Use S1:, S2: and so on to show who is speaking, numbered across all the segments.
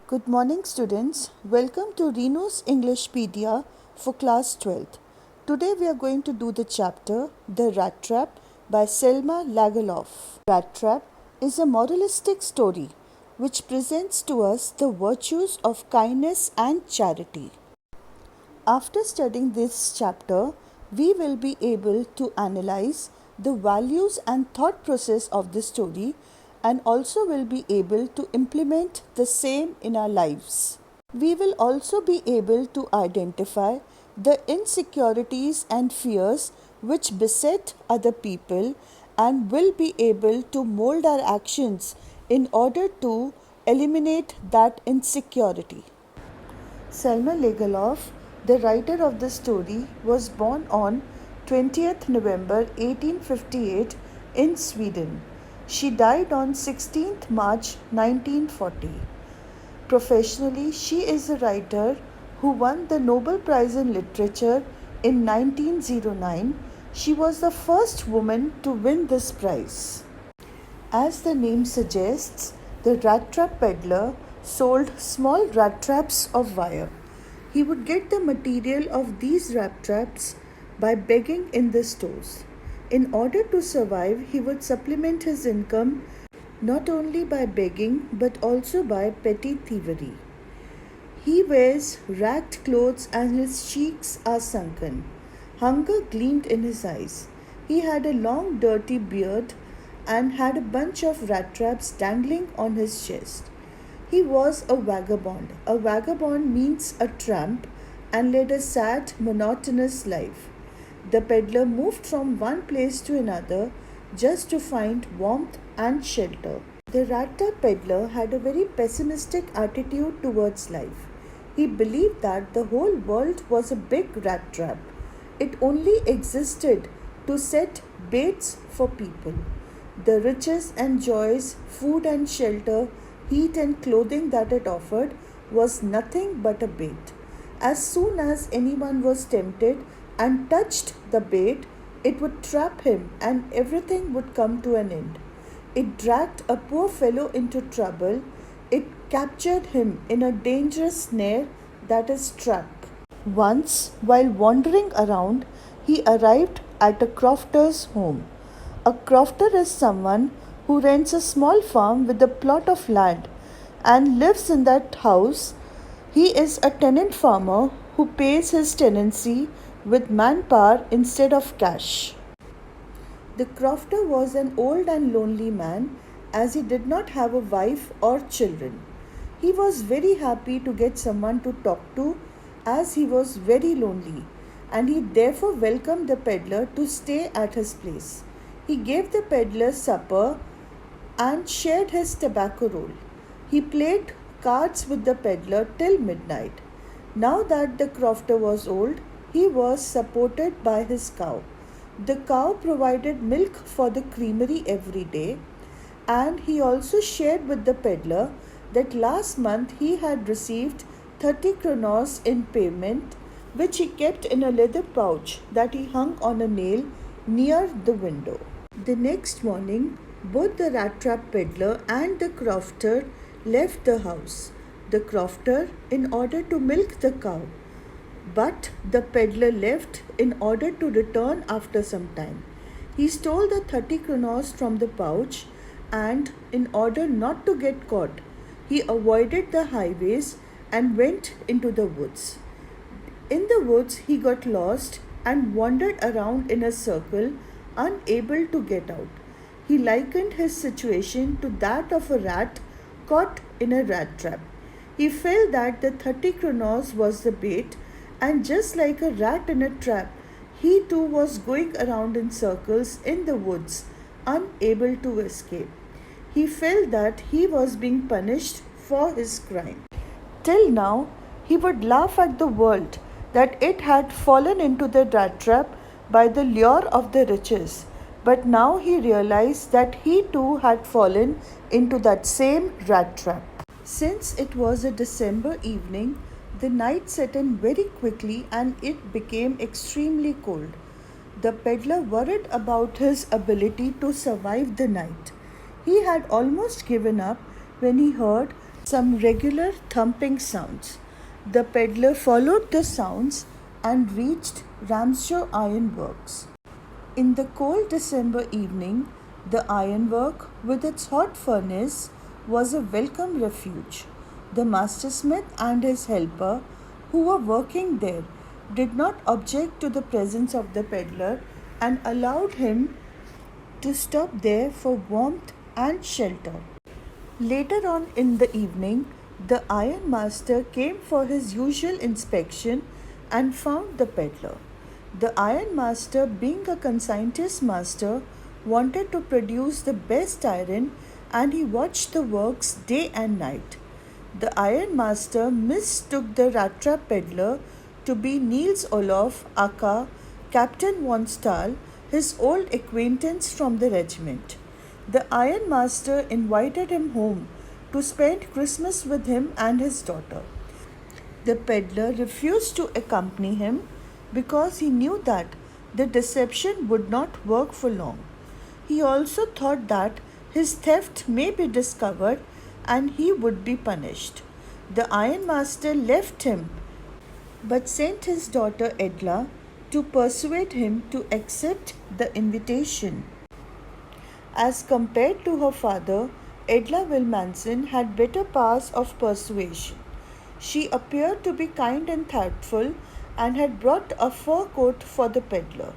S1: Good morning, students. Welcome to Reno's Englishpedia for Class 12. Today we are going to do the chapter The Rat Trap by Selma Lagerlöf. Rat Trap is a moralistic story which presents to us the virtues of kindness and charity. After studying this chapter, we will be able to analyze the values and thought process of the story and also will be able to implement the same in our lives. We will also be able to identify the insecurities and fears which beset other people and will be able to mold our actions in order to eliminate that insecurity. Selma Lagerlöf, the writer of the story, was born on 20th November 1858 in Sweden. She died on 16th March 1940. Professionally, she is a writer who won the Nobel Prize in Literature in 1909. She was the first woman to win this prize. As the name suggests, the rat trap peddler sold small rat traps of wire. He would get the material of these rat traps by begging in the stores. In order to survive, he would supplement his income not only by begging but also by petty thievery. He wears ragged clothes and his cheeks are sunken. Hunger gleamed in his eyes. He had a long dirty beard and had a bunch of rat traps dangling on his chest. He was a vagabond. A vagabond means a tramp and led a sad, monotonous life. The peddler moved from one place to another just to find warmth and shelter. The rat-trap peddler had a very pessimistic attitude towards life. He believed that the whole world was a big rat trap. It only existed to set baits for people. The riches and joys, food and shelter, heat and clothing that it offered was nothing but a bait. As soon as anyone was tempted and touched the bait, it would trap him and everything would come to an end. It dragged a poor fellow into trouble. It captured him in a dangerous snare, that is trap. Once, while wandering around, he arrived at a crofter's home. A crofter is someone who rents a small farm with a plot of land and lives in that house. He is a tenant farmer who pays his tenancy with manpower instead of cash. The crofter was an old and lonely man as he did not have a wife or children. He was very happy to get someone to talk to as he was very lonely, and he therefore welcomed the peddler to stay at his place. He gave the peddler supper and shared his tobacco roll. He played cards with the peddler till midnight. Now that the crofter was old, he was supported by his cow. The cow provided milk for the creamery every day, and he also shared with the peddler that last month he had received 30 kronos in payment, which he kept in a leather pouch that he hung on a nail near the window. The next morning, both the rat trap peddler and the crofter left the house. The crofter in order to milk the cow, but the peddler left in order to return after some time. He stole the 30 kronos from the pouch, and in order not to get caught, he avoided the highways and went into the woods. In the woods, he got lost and wandered around in a circle, unable to get out. He likened his situation to that of a rat caught in a rat trap. He felt that the 30 kronos was the bait, and just like a rat in a trap, he too was going around in circles in the woods, unable to escape. He felt that he was being punished for his crime. Till now, he would laugh at the world that it had fallen into the rat trap by the lure of the riches. But now he realized that he too had fallen into that same rat trap. Since it was a December evening, the night set in very quickly and it became extremely cold. The peddler worried about his ability to survive the night. He had almost given up when he heard some regular thumping sounds. The peddler followed the sounds and reached Ramshaw Iron Works. In the cold December evening, the ironwork with its hot furnace was a welcome refuge. The mastersmith and his helper, who were working there, did not object to the presence of the peddler and allowed him to stop there for warmth and shelter. Later on in the evening, the ironmaster came for his usual inspection and found the peddler. The ironmaster, being a conscientious master, wanted to produce the best iron and he watched the works day and night. The ironmaster mistook the rattrap peddler to be Niels Olof aka Captain von Stahl, his old acquaintance from the regiment. The ironmaster invited him home to spend Christmas with him and his daughter. The peddler refused to accompany him because he knew that the deception would not work for long. He also thought that his theft may be discovered and he would be punished. The ironmaster left him but sent his daughter Edla to persuade him to accept the invitation. As compared to her father, Edla Wilmanson had better powers of persuasion. She appeared to be kind and thoughtful and had brought a fur coat for the peddler.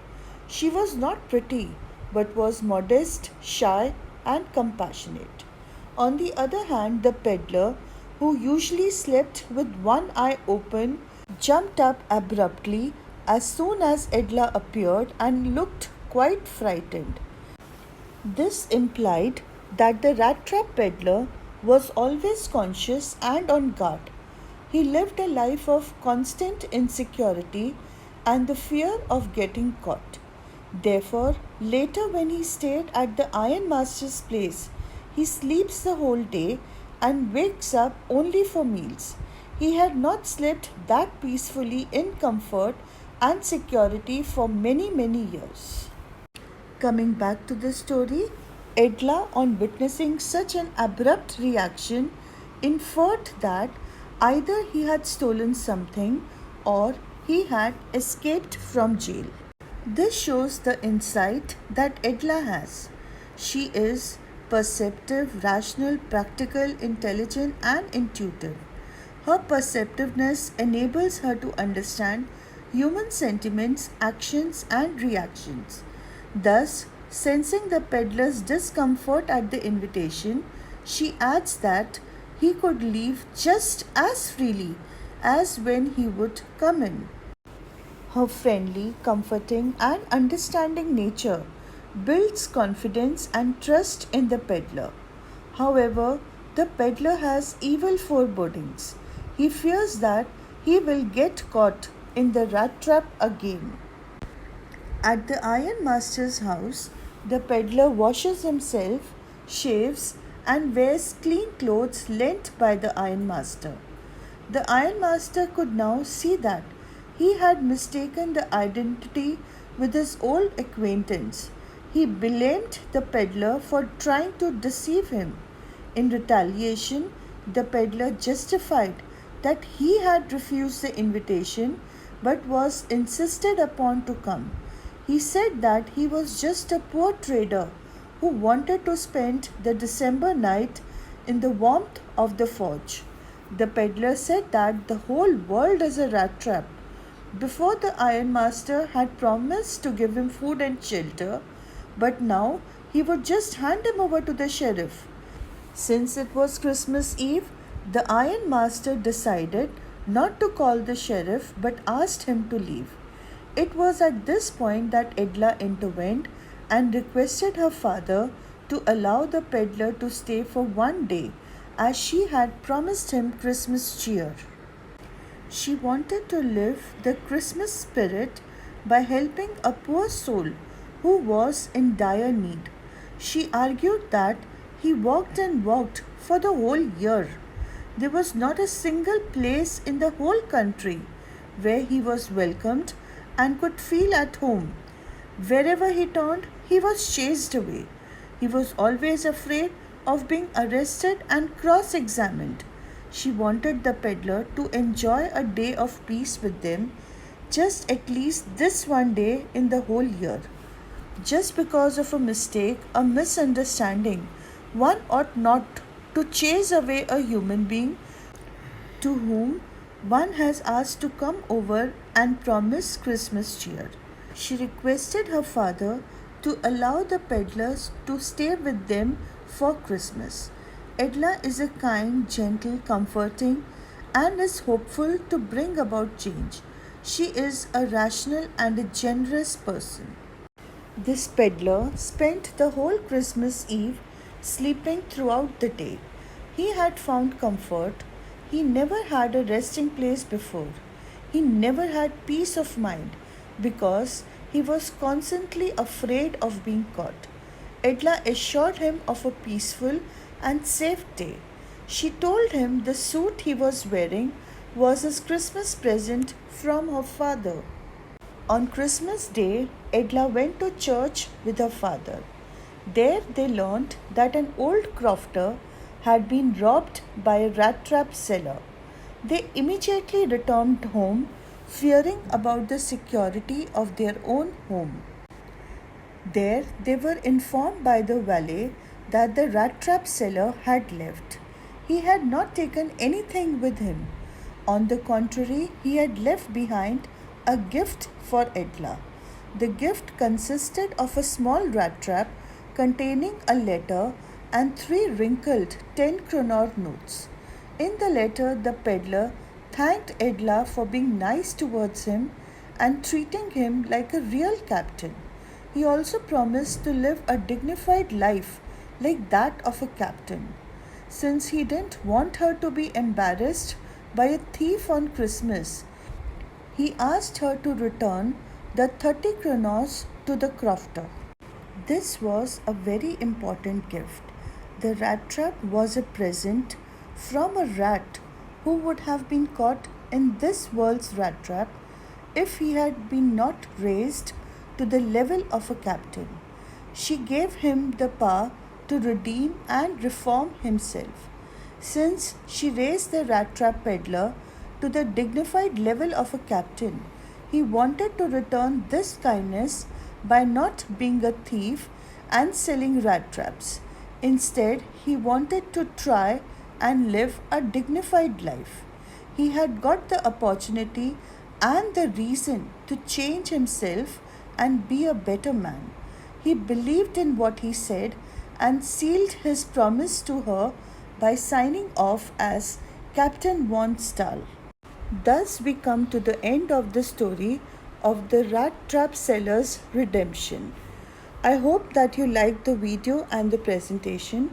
S1: She was not pretty, but was modest, shy, and compassionate. On the other hand, the peddler, who usually slept with one eye open, jumped up abruptly as soon as Edla appeared and looked quite frightened. This implied that the rat-trap peddler was always conscious and on guard. He lived a life of constant insecurity and the fear of getting caught. Therefore, later when he stayed at the ironmaster's place, he sleeps the whole day and wakes up only for meals. He had not slept that peacefully in comfort and security for many years. Coming back to the story, Edla, on witnessing such an abrupt reaction, inferred that either he had stolen something or he had escaped from jail. This shows the insight that Edla has. She is perceptive, rational, practical, intelligent, and intuitive. Her perceptiveness enables her to understand human sentiments, actions, and reactions. Thus, sensing the peddler's discomfort at the invitation, she adds that he could leave just as freely as when he would come in. Her friendly, comforting, and understanding nature builds confidence and trust in the peddler. However, the peddler has evil forebodings. He fears that he will get caught in the rat trap again. At the ironmaster's house, the peddler washes himself, shaves, and wears clean clothes lent by the ironmaster. The ironmaster could now see that he had mistaken the identity with his old acquaintance. He blamed the peddler for trying to deceive him. In retaliation, the peddler justified that he had refused the invitation but was insisted upon to come. He said that he was just a poor trader who wanted to spend the December night in the warmth of the forge. The peddler said that the whole world is a rat trap. Before, the ironmaster had promised to give him food and shelter, but now he would just hand him over to the sheriff. Since it was Christmas Eve, the ironmaster decided not to call the sheriff but asked him to leave. It was at this point that Edla intervened and requested her father to allow the peddler to stay for one day, as she had promised him Christmas cheer. She wanted to live the Christmas spirit by helping a poor soul who was in dire need. She argued that he walked and walked for the whole year. There was not a single place in the whole country where he was welcomed and could feel at home. Wherever he turned, he was chased away. He was always afraid of being arrested and cross-examined. She wanted the peddler to enjoy a day of peace with them, just at least this one day in the whole year. Just because of a mistake, a misunderstanding, one ought not to chase away a human being to whom one has asked to come over and promise Christmas cheer. She requested her father to allow the peddlers to stay with them for Christmas. Edla is a kind, gentle, comforting, and is hopeful to bring about change. She is a rational and a generous person. This peddler spent the whole Christmas Eve sleeping throughout the day. He had found comfort. He never had a resting place before. He never had peace of mind because he was constantly afraid of being caught. Edla assured him of a peaceful and safe day. She told him the suit he was wearing was his Christmas present from her father. On Christmas Day, Edla went to church with her father. There they learned that an old crofter had been robbed by a rat-trap seller. They immediately returned home, fearing about the security of their own home. There they were informed by the valet that the rat-trap seller had left. He had not taken anything with him. On the contrary, he had left behind a gift for Edla. The gift consisted of a small rat trap containing a letter and 3 wrinkled 10 kroner notes. In the letter, the peddler thanked Edla for being nice towards him and treating him like a real captain. He also promised to live a dignified life like that of a captain. Since he didn't want her to be embarrassed by a thief on Christmas, he asked her to return the 30 kroners to the crofter. This was a very important gift. The rat trap was a present from a rat who would have been caught in this world's rat trap if he had been not raised to the level of a captain. She gave him the power to redeem and reform himself. Since she raised the rat trap peddler to the dignified level of a captain, he wanted to return this kindness by not being a thief and selling rat traps. Instead, he wanted to try and live a dignified life. He had got the opportunity and the reason to change himself and be a better man. He believed in what he said and sealed his promise to her by signing off as Captain von Stahl. Thus we come to the end of the story of the rat trap seller's redemption. I hope that you liked the video and the presentation.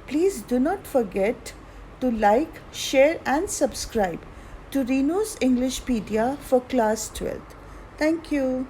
S1: Please do not forget to like, share and subscribe to Reno's Englishpedia for Class 12. Thank you.